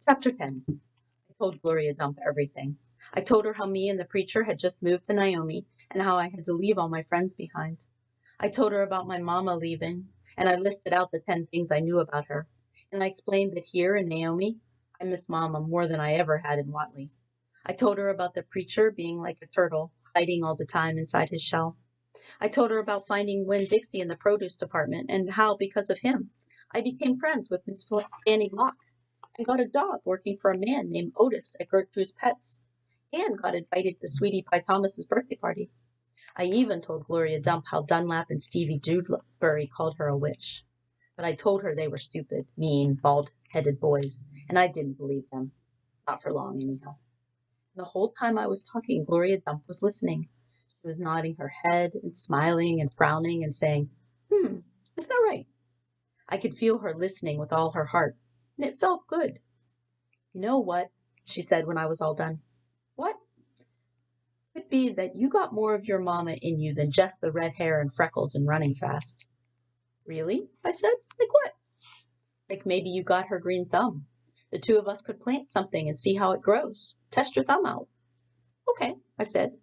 Chapter 10. I told Gloria Dump everything. I told her how me and the preacher had just moved to Naomi and how I had to leave all my friends behind. I told her about my mama leaving, and I listed out the 10 things I knew about her. And I explained that here in Naomi, I miss mama more than I ever had in Watley. I told her about the preacher being like a turtle, hiding all the time inside his shell. I told her about finding Winn Dixie in the produce department and how, because of him, I became friends with Miss Fanny Block and got a dog working for a man named Otis at Gertrude's Pets, and got invited to Sweetie Pie Thomas's birthday party. I even told Gloria Dump how Dunlap and Stevie Dewberry called her a witch. But I told her they were stupid, mean, bald-headed boys, and I didn't believe them. Not for long, anyhow. The whole time I was talking, Gloria Dump was listening. She was nodding her head and smiling and frowning and saying, is that right? I could feel her listening with all her heart, and it felt good. You know what? She said when I was all done. What? Could be that you got more of your mama in you than just the red hair and freckles and running fast. Really? I said. Like what? Like maybe you got her green thumb. The two of us could plant something and see how it grows. Test your thumb out. Okay, I said.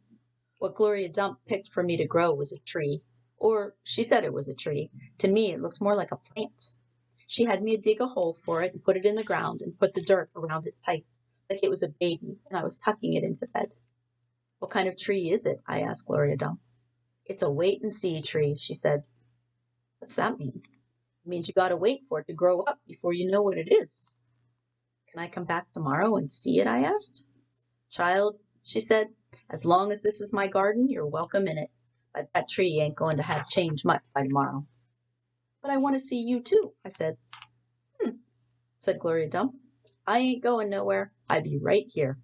What Gloria Dump picked for me to grow was a tree. Or she said it was a tree. To me, it looked more like a plant. She had me dig a hole for it and put it in the ground and put the dirt around it tight, like it was a baby, and I was tucking it into bed. What kind of tree is it? I asked Gloria Dump. It's a wait and see tree, she said. What's that mean? It means you gotta wait for it to grow up before you know what it is. Can I come back tomorrow and see it? I asked. Child, she said, as long as this is my garden, you're welcome in it. But that tree ain't going to have changed much by tomorrow. But I want to see you too, I said. Said Gloria Dump. I ain't going nowhere. I be right here.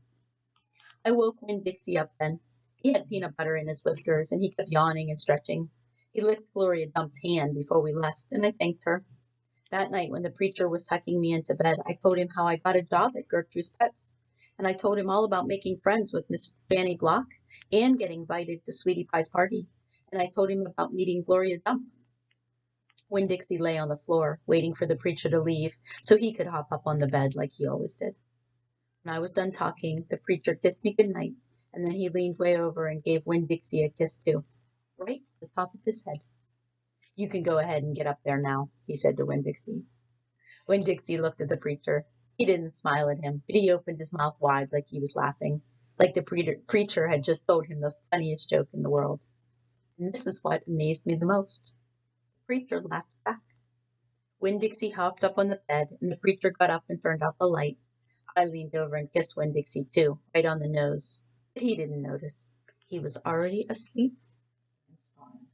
I woke Winn Dixie up then. He had peanut butter in his whiskers, and he kept yawning and stretching. He licked Gloria Dump's hand before we left, and I thanked her. That night, when the preacher was tucking me into bed, I told him how I got a job at Gertrude's Pets, and I told him all about making friends with Miss Fanny Block and getting invited to Sweetie Pie's party, and I told him about meeting Gloria Dump. Winn Dixie lay on the floor, waiting for the preacher to leave so he could hop up on the bed like he always did. When I was done talking, the preacher kissed me good night, and then he leaned way over and gave Winn Dixie a kiss too, right at the top of his head. You can go ahead and get up there now, he said to Winn Dixie. Winn Dixie looked at the preacher. He didn't smile at him, but he opened his mouth wide like he was laughing, like the preacher had just told him the funniest joke in the world. And this is what amazed me the most. The preacher laughed back. Winn Dixie hopped up on the bed, and the preacher got up and turned out the light. I leaned over and kissed Winn Dixie too, right on the nose, but he didn't notice. He was already asleep and snoring.